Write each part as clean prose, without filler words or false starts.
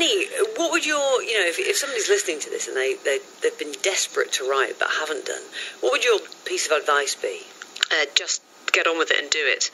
Penny, what would your, if somebody's listening to this and they've been desperate to write but haven't done, what would your piece of advice be? Just get on with it and do it.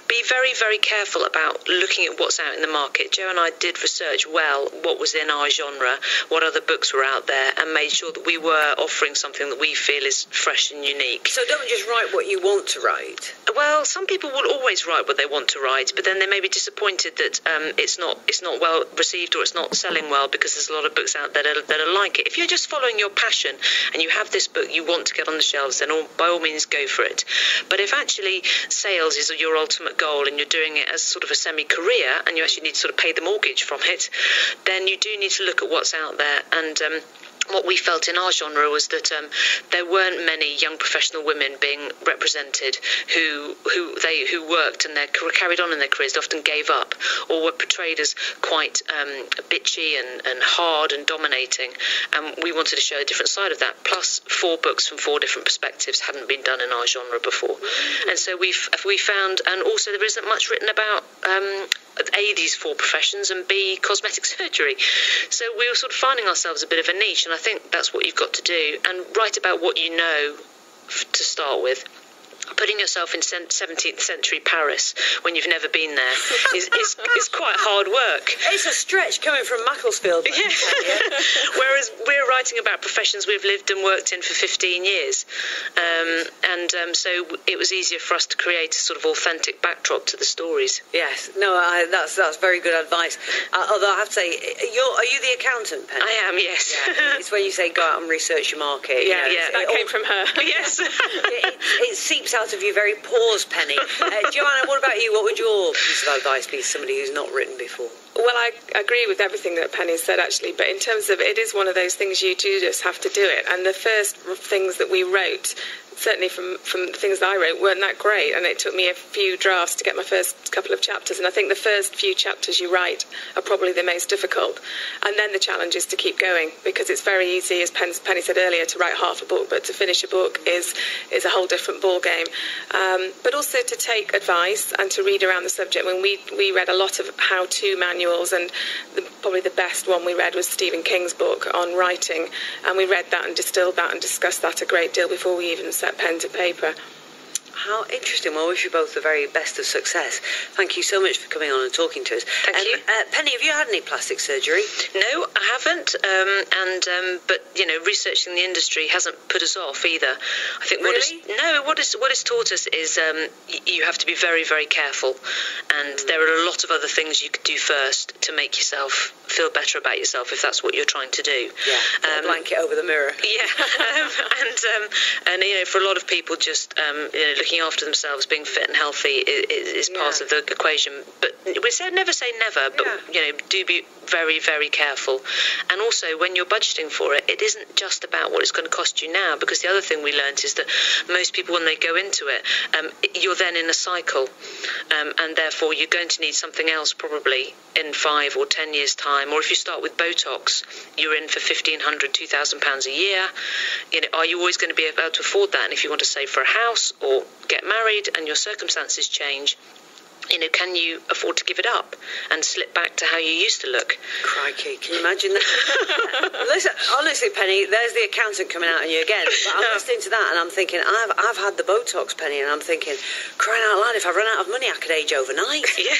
Be very, very careful about looking at what's out in the market. Jo and I did research well what was in our genre, what other books were out there, and made sure that we were offering something that we feel is fresh and unique. So don't just write what you want to write. Well, some people will always write what they want to write, but then they may be disappointed that it's not well received or it's not selling well, because there's a lot of books out there that are like it. If you're just following your passion and you have this book you want to get on the shelves, then by all means go for it. But if actually sales is your ultimate goal and you're doing it as sort of a semi-career and you actually need to sort of pay the mortgage from it, then you do need to look at what's out there. And what we felt in our genre was that there weren't many young professional women being represented who worked and carried on in their careers, often gave up, or were portrayed as quite bitchy and hard and dominating. And we wanted to show a different side of that. Plus, 4 books from 4 different perspectives hadn't been done in our genre before. And so we found, and also there isn't much written about A, these 4 professions, and B, cosmetic surgery. So we were sort of finding ourselves a bit of a niche, and I think that's what you've got to do, and write about what you know to start with. Putting yourself in 17th century Paris when you've never been there is quite hard work. It's a stretch coming from Macclesfield. Yeah. Whereas we're writing about professions we've lived and worked in for 15 years. So it was easier for us to create a sort of authentic backdrop to the stories. Yes. No, that's very good advice. Although I have to say, are you the accountant, Penny? I am, yes. Yeah. It's when you say go out and research your market. Yeah, that came from her. Yes. It seeps out of you very pores, Penny. Joanna, what about you? What would your piece of advice be to somebody who's not written before? Well, I agree with everything that Penny said, actually, but in terms of, it is one of those things you do just have to do it. And the first things that we wrote, certainly from the things that I wrote, weren't that great, and it took me a few drafts to get my first couple of chapters, and I think the first few chapters you write are probably the most difficult, and then the challenge is to keep going, because it's very easy, as Penny said earlier, to write half a book, but to finish a book is a whole different ball game. But also to take advice and to read around the subject. When we read a lot of how-to manuals, and probably the best one we read was Stephen King's book on writing, and we read that and distilled that and discussed that a great deal before we even set pen to paper. How interesting. Well, I wish you both the very best of success. Thank you so much for coming on and talking to us. Thank you. Penny, have you had any plastic surgery? No, I haven't. But researching the industry hasn't put us off either. I think what it's taught us is you have to be very, very careful, and there are a lot of other things you could do first to make yourself feel better about yourself if that's what you're trying to do. Yeah, blanket over the mirror. Yeah, and for a lot of people, just looking after themselves, being fit and healthy is part of the equation. But we never say never, but do be very, very careful. And also, when you're budgeting for it, it isn't just about what it's going to cost you now, because the other thing we learned is that most people, when they go into it, you're then in a cycle, and therefore you're going to need something else probably in 5 or 10 years' time. Or if you start with Botox, you're in for £1,500, £2,000 a year. Are you always going to be able to afford that? And if you want to save for a house or get married and your circumstances change, can you afford to give it up and slip back to how you used to look? Crikey, can you imagine that? Listen, honestly, Penny, there's the accountant coming out at you again. But I'm listening to that and I'm thinking, I've had the Botox, Penny, and I'm thinking, crying out loud, if I run out of money, I could age overnight. Yeah.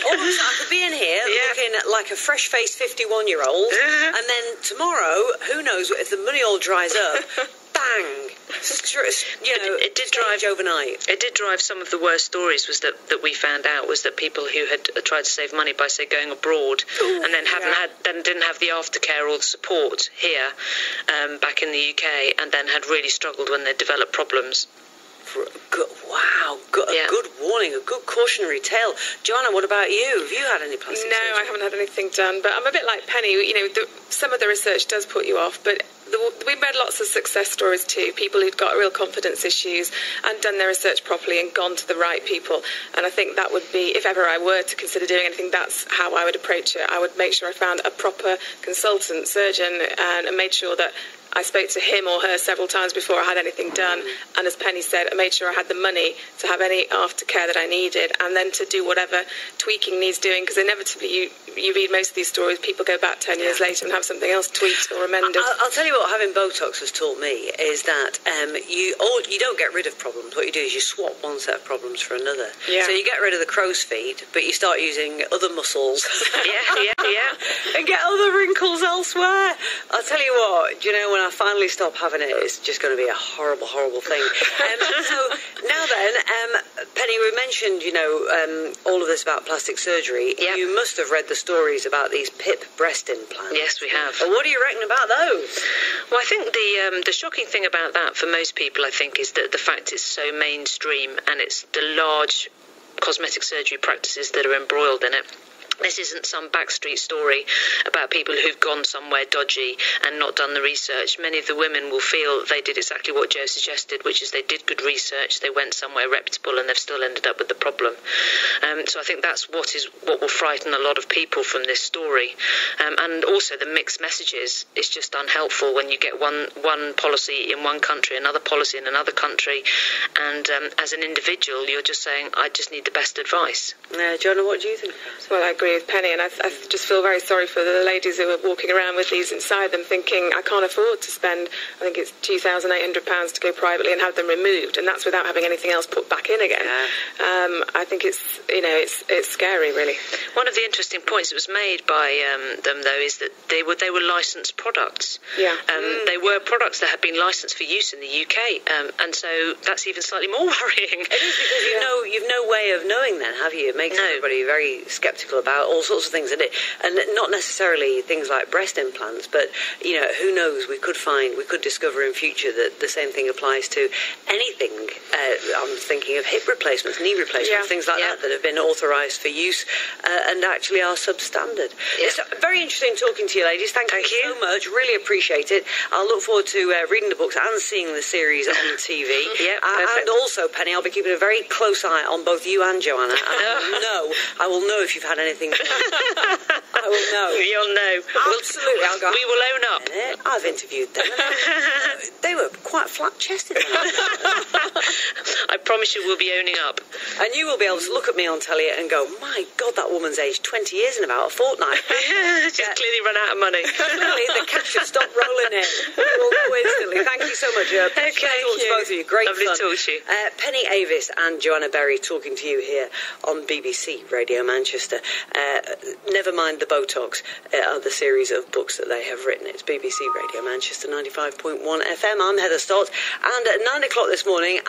All of a sudden, I could be in here looking like a fresh-faced 51-year-old, and then tomorrow, who knows, if the money all dries up, bang! It did drive overnight. It did drive some of the worst stories that we found out was that people who had tried to save money by, say, going abroad and then didn't have the aftercare or the support here back in the UK, and then had really struggled when they developed problems. Good warning, a good cautionary tale. Joanna, what about you? Have you had any plastic surgery? No, I haven't had anything done, but I'm a bit like Penny. Some of the research does put you off, but we read lots of success stories too, people who'd got real confidence issues and done their research properly and gone to the right people. And I think that would be, if ever I were to consider doing anything, that's how I would approach it. I would make sure I found a proper consultant, surgeon, and made sure that I spoke to him or her several times before I had anything done, and as Penny said, I made sure I had the money to have any aftercare that I needed, and then to do whatever tweaking needs doing, because inevitably you read most of these stories, people go back 10 years later and have something else tweaked or amended. I'll tell you what having Botox has taught me is that you don't get rid of problems. What you do is you swap one set of problems for another. Yeah. So you get rid of the crow's feet, but you start using other muscles. Yeah. And get other wrinkles elsewhere. I'll tell you what, when I finally stop having it, it's just going to be a horrible, horrible thing. So now then, Penny, we mentioned, all of this about plastic surgery. Yep. You must have read the stories about these PIP breast implants. Yes, we have. What do you reckon about those? Well, I think the shocking thing about that for most people, I think, is that the fact it's so mainstream and it's the large cosmetic surgery practices that are embroiled in it. This isn't some backstreet story about people who've gone somewhere dodgy and not done the research. Many of the women will feel they did exactly what Joe suggested, which is they did good research, they went somewhere reputable, and they've still ended up with the problem. So I think that's what will frighten a lot of people from this story. And also the mixed messages is just unhelpful when you get one policy in one country, another policy in another country, and as an individual, you're just saying, I just need the best advice. Joanna, what do you think? Well, I agree with Penny, and I just feel very sorry for the ladies who are walking around with these inside them thinking, I can't afford to spend, I think it's £2,800 to go privately and have them removed, and that's without having anything else put back in again. I think it's scary, really. One of the interesting points that was made by them, though, is that they were licensed products. Yeah. They were products that had been licensed for use in the UK, and so that's even slightly more worrying. It is, because you've no way of knowing then, have you? It makes everybody very sceptical about all sorts of things in it, and not necessarily things like breast implants, but who knows, we could discover in future that the same thing applies to anything. I'm thinking of hip replacements, knee replacements, things like that have been authorised for use and actually are substandard. It's very interesting talking to you, ladies. Thank you so much, really appreciate it. I'll look forward to reading the books and seeing the series on TV. And also, Penny, I'll be keeping a very close eye on both you and Joanna. I will know if you've had anything done. I will know. You'll know. Absolutely. I'll go, we will own up. I've interviewed them. They were quite flat-chested. I promise you we'll be owning up. And you will be able to look at me on telly and go, my God, that woman's aged 20 years in about a fortnight. She's clearly run out of money. Clearly, the cash should stop rolling in. We'll go instantly. Thank you so much. Thank you. To both of you. Great Lovely fun. to talk to you. Penny Avis and Joanna Berry talking to you here on BBC Radio Manchester. Never mind the Botox, the series of books that they have written. It's BBC Radio Manchester 95.1 FM. I'm Heather Stott, and at 9 o'clock this morning,